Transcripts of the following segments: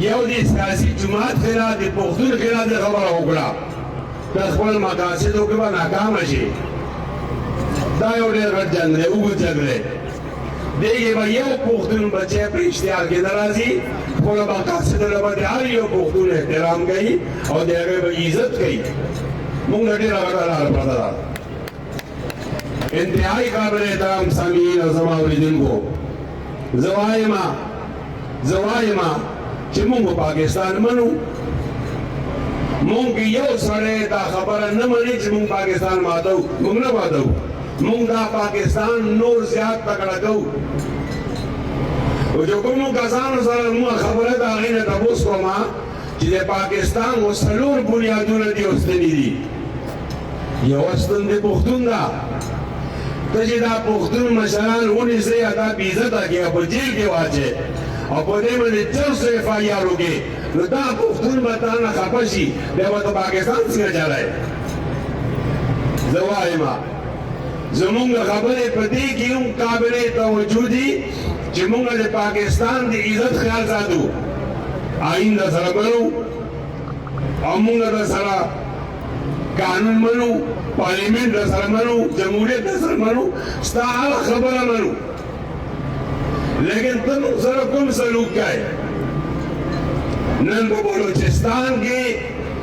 you the سیاسي جماعت خلاف د پښتون خلاف د خبره وکړه د خپل مقاصدو کې به ناکامه شي دا یو ډېر غټ جنګ دی اوږد جنګ دی دې کې به یو پښتون بچی په اشتهار کې نه راځي خپلو مقاصدو له به د هر یو پښتون احترام کوي او د هغې به عزت کوي موږ له ډېره غټه لاره پرته ده انتهایی قابل احترام سامعین او زما اوریدونکو زه وایم چې موږ پاکستان منو موږ یو سړی دا خبره نه مني چې موږ پاکستان ماتو موږ نه ماتو موږ دا پاکستان نور زیات تکړه کوو او چې کومو کسانو سره موږ خبره د هغې نه تپوس کوم چې د پاکستان اوس څلور بنیادونه دي او ستنې دي یوه ستن د پښتون ده ته چې دا پښتون مشران ونیسئ یا دا بې عزته کړې او په جیل کې واچئ او په دې باندې 400 FIR وکړي نو دا پښتون به تا نه خفه شي بیا به ته پاکستان څنګه چلئ زه وایم زمونږ خبرې په دې کې هم قابل توجه دي چې موږ د پاکستان د عزت خیال ساتو آئین درسره منو او موږ درسره قانون منو پارلیمنٹ درسره منو جمهوریت درسره منو ستا هغه خبره منو لیکن ته موږ سره کوم سلوک کوې نن په بلوچستان کې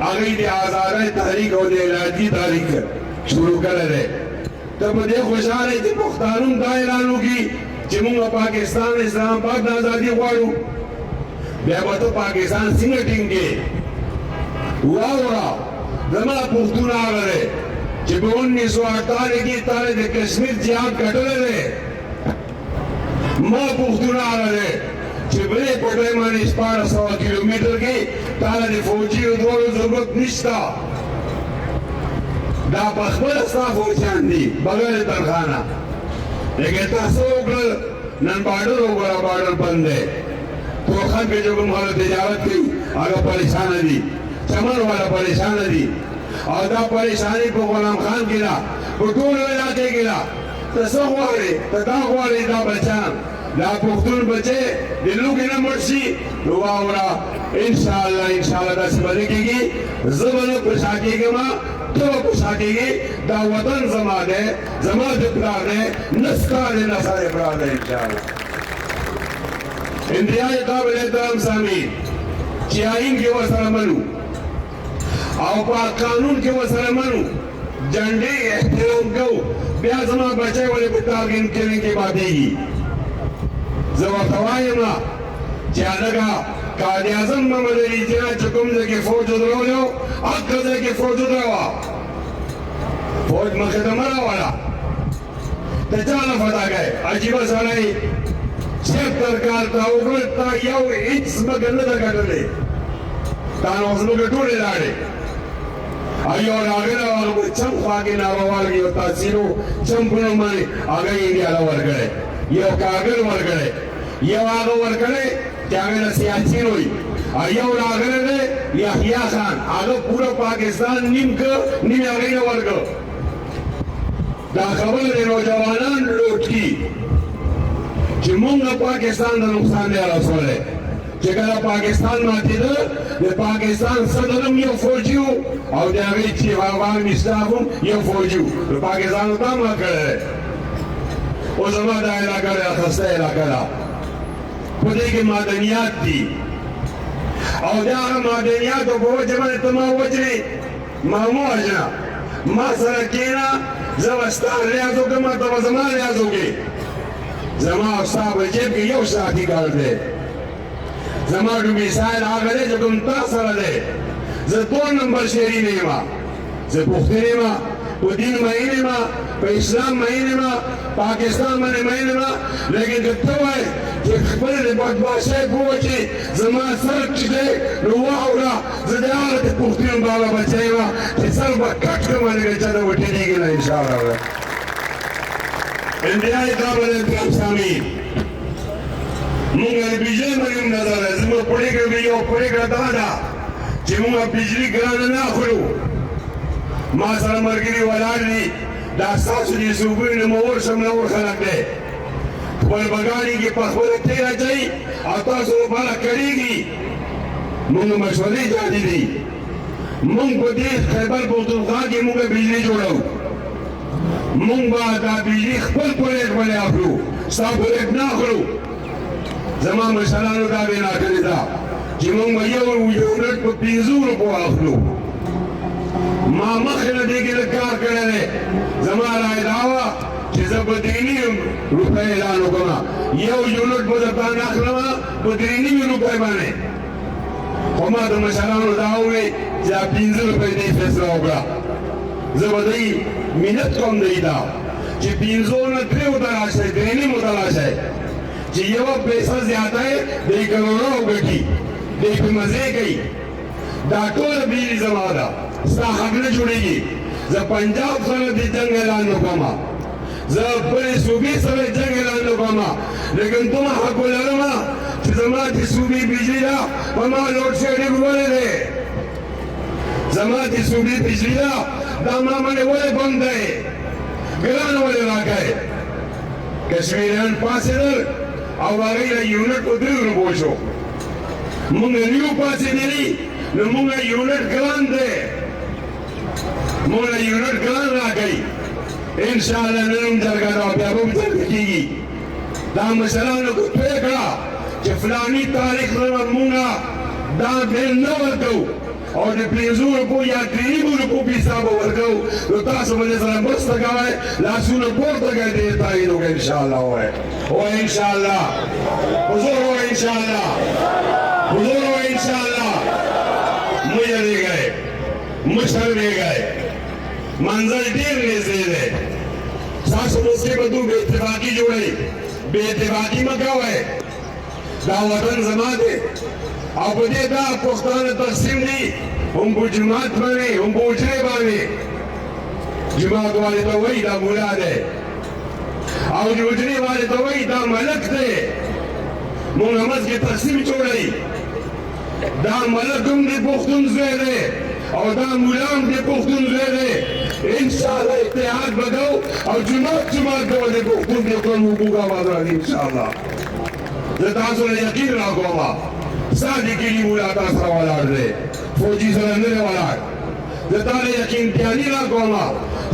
هغوی د آزادۍ تحریک او د علاجي تحریک شروع کړی دی ته په دې خوشحاله چې پښتانه هم دا اعلان وکړي چې موږ پاکستان اسلام آباد نه ازادي غواړو بیا به ته پاکستان څنګه ټینګې واوره زما پښتون هغه دی چې په 1948 کې تا د کشمیر جهاد ګټلی دی ما پښتون هغه دی چې بلې پټۍ باندې 1400 کیلومتر کې تا د فوجیو دواړو ضرورت نشته دا په خپله ستا فوجیان دي بغیر تنخانه لیکن تاسو وکړل نن بارډر وګوره بارډر بند دی توخان کې جو کوم خلک تجارت کوي هغه پریشانه دي چمن والا پریشانه دي او دا پریشاني په غلام خان کې ده په ټولو علاقې کې ده ته څه غواړې ته دا غواړې دا بچان دا پښتون بچی د لوږې نه مړ شي نو واوره انشاءالله داسې به نه کېږي زه به نه په شا کېږم ته به په شا کېږې دا وطن زما دی زما د پلار دی نه ستا دی نه ستا د پلار دی انشاءالله انتهایی قابل احترام سامعین چې آئین کې ورسره منو او په قانون کې ورسره منو جنډې احترام کوو بیا زما بچی ولې په تاغین کې ماتېږي زه ورته وایم چې هلکه قائد اعظم محمد علي جناح چې کوم ځای کې فوج ودرولې و هغه ځای کې فوج ودروه فوج مخې ته مه راوړه ته چا نه فدا کوې عجیبه سړی 76 کال تا وکړل تا یو هېڅ ځمکه نه ده ګټلې تا نو ځمکه ټولې لاړې او یو راغلی و هغه په چم خوا کې ناروالګي او تحصیلو چمپونو باندې هغه یې انډیا له ورکړی یو کاغذ ورکړی یو هغه ورکړی چې هغه له سیاسین وي او یو راغلی دی یحیی خان هغه پوره پاکستان نیم که نیم هغې نه ورکړ دا خبره د نوجوانان لوټ کي چې موږ پاکستان د نقصان دی رسولی چې کله پاکستان ماتېده د پاکستان صدر هم یو فوجي و او د هغې چیف افغان اسټاف هم یو فوجي و د پاکستان تا مات کړی دی او زما دا علاقه ډېره خسته علاقه ده په دې کې معدنیات دي او د هغه معدنیاتو په وجه باندې ته ما وجنې ما مه وژنه ما سره کښېنه زه به ستا ریاض وکړم ته به زما ریاض وکړې زما او ستا په جیب کې یو ساعتي کار دی زما ډوبې سایل هغه دی چې کوم تا سره دی زه 2 نمبر شهري نه یم زه پښتون یم په دین مین یم په اسلام مین یم پاکستان باندې مین یم لیکن که ته وایې چې خپله د بدماشۍ په وجې زما سر چې دی نو واوره زه د هغه د پښتون بابا بچی یم چې سر به کټ کړم هلکه چا ته به ټینېږي نه انشاءالله انتهایی قابل احترام سامعین موږ د بجلۍ باندې هم نظر دی زموږ پرېکړه یو پرېکړه دا ده چې موږ بجلي ګرانه نه اخلو ما سره ملګري ولاړ دي دا ستاسو دې صوبې نومور شملور خلک دی خپل بګاړي کې په خپله تېل اچوي او تاسو لپاره کړېږي موږ مشورې جاري دي موږ په دې خیبر پختونخوا کې موږ بجلی جوړو موږ به دا بجلی خپل پلیټ باندې اخلو ستا پلیټ نه اخلو زما مشرانو دا وینا کړې ده چې موږ به یو یونټ په 500 روپو اخلو ما مخکې نه دې کې کار کړی دی زما رایه دا وه چې زه په 3.5 روپۍ اعلان وکړم یو یونټ به درته نه اخلم په 3.5 روپۍ باندې خو ما د مشرانو دا وویل چې دا 15 روپۍ دې فیصله وکړه زه به دوی منت کوم دی دا چې 500 نه 3 ته راشئ 3.5 ته راشئ چې یوه پیسه زیاته یې دوی کروڑو ګټي دوی په مزې کوي دا ټوله بجلي زما ده ستا حق نه جوړېږي زه پنجاب سره د جنګ اعلان وکړم زه بلې صوبې سره جنګ اعلان وکړم لیکن تم حق ولرم چې زما د صوبې بجلي ده په ما لوډ شیډینګ ولې دی زما د صوبې بجلي ده دا ما باندې ولې بند دی ګران ولې راکړی کشمیریان پاسېدل او هغوی له یونټ په 3 روپو شو مونږ نیو پاسېدلي نو مونږ یونټ ګران دی مونږ له یونټ ګران راکوي انشاءالله نن هم جرګه ده او بیا به هم جرګه کېږي دا مشرانو پرې کړه چې فلاني تاریخ نه مونږ دا بل نه ورکوو او د 500 روپو یا 3.5 روپو پیسه به ورکوو نو تاسو به سره مرسته کوئ لاسونه پورته کړئ دې تایید وکړئ انشاءالله ووایئ ووایئ انشاءالله حضور ووایئ انشاءالله حضور ووایئ انشاءالله مه یریږئ مه شرمېږئ منزل ډېر نږدې دی ستاسو منځ کې به دوی بې اتفاقي جوړوي بې اتفاقي مه کوئ دا وطن زما دی او په دې دا پښتانه تقسیم دي هم په جومات باندې هم په حجرې باندې جومات والے ته وایي دا مولا دی او د حجرې والے ته وایي دا ملک دی مونږ منځ کې تقسیم جوړوي دا ملک هم د پښتون زوی دی او دا مولا هم د پښتون زوی دی انشاءالله اتحاد به کوو او جومات به د پښتون د ټول حقوق آباد راځي انشاءالله زه تاسو له یقین راکوم سادی کلی مولا تا سره ولاړ دی فوجي سره نه دی ولاړ زه تا له یقین تیاني راکوم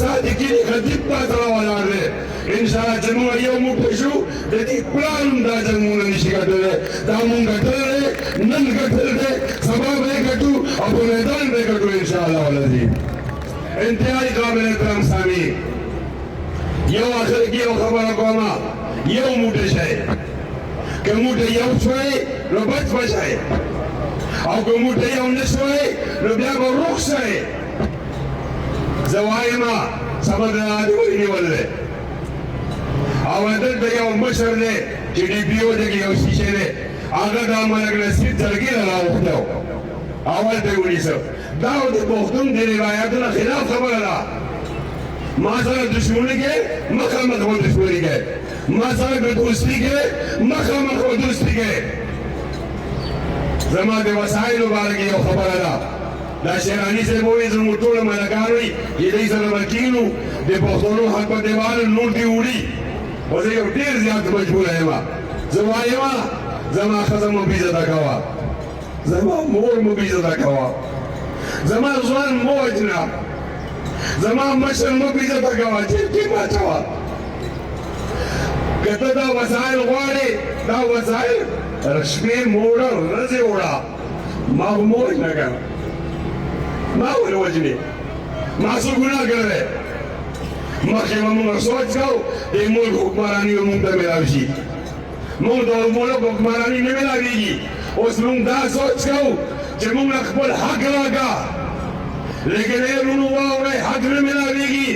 سادی کلی خطیب تا سره ولاړ دی انشاءالله چې موږ یو موټی شو د دې پلان هم دا جنګ موږ نشي ګټلی دا موږ ګټلی دی نن ګټلی دی سبا به یې ګټو او په میدان به یې ګټو انشاءالله العظیم انتهایی قابل احترام سامي یو آخر کې یو خبره کوم یو موټی شی که موټی یو شوی نو بچ بشئ او که موټی یو نه شوی نو بیا به روغ شئ زه وایم سبا د عادي ونیول دی او دلته یو مشر دی چې ډي پي او دی کې یو شیشې دی هغه دا ملک نصیر جرګې ته راوښتی و اول ته یې ونیسه دا د پښتون د روایتونو خلاف خبره ده ما سره دشمني کې مخامخ به دشمني کې ما سره به دوستي کې مخامخ به دوستي کې زما د وسایلو باره کې یو خبره ده دا شیراني صاحب وایي زموږ ټول ملکان وایي چې دوی سره به کښېنو د پښتنو حق په دیوال نور دې وړي خو زه یو ډېر زیات مجبوره یم زه وایم زما ښځه مه بېعزته کوه زما مور مه بېعزته کوه زما ځوان مه وژنه زما مشر مه بېعزته کوه جیب کې مه اچوه که ته دا وسایل غواړې دا وسایل شپې مه وړه ورځې وړه ما به مه وژنه که ما ولې وژنې ما څه ګناه کړی دی مخکې به مونږ سوچ کوو د ملک حکمراني به مونږ ته میلاو شي مونږ د ملک حکمراني نه میلاوېږي اوس مونږ دا سوچ کوو چې مونږ خپل حق راکړه لیکن ای ورونو واورئ حق نه میلاوېږي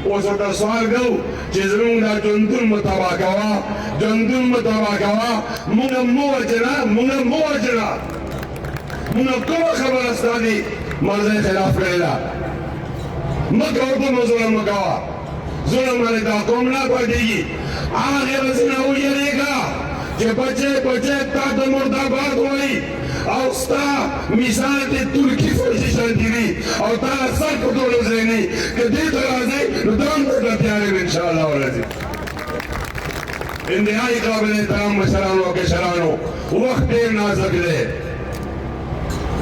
اوس ورته سوال کوو چې زمونږ دا ژوندون مه تباه کوه ژوندون مه تباه کوه مونږ مه وژنه مونږ مه وژنه مونږ کومه خبره ستا د مرضۍ خلاف کړې ده مه کوه ته مه ظلم مه کوه ظلم باندې دا قوم نه پاتېږي هغې ورځې نه ویرېږه چې بچې بچې تا ته مرداباد وایي او ستا مثال د ترکي فوجي شانتي وي او تا سر په ټولو ځای نه که دې ته راځې نو دا هم درته تیار یم انشاءالله ورځې انتهایی قابل احترام مشرانو او کشرانو وخت ډېر نازک دی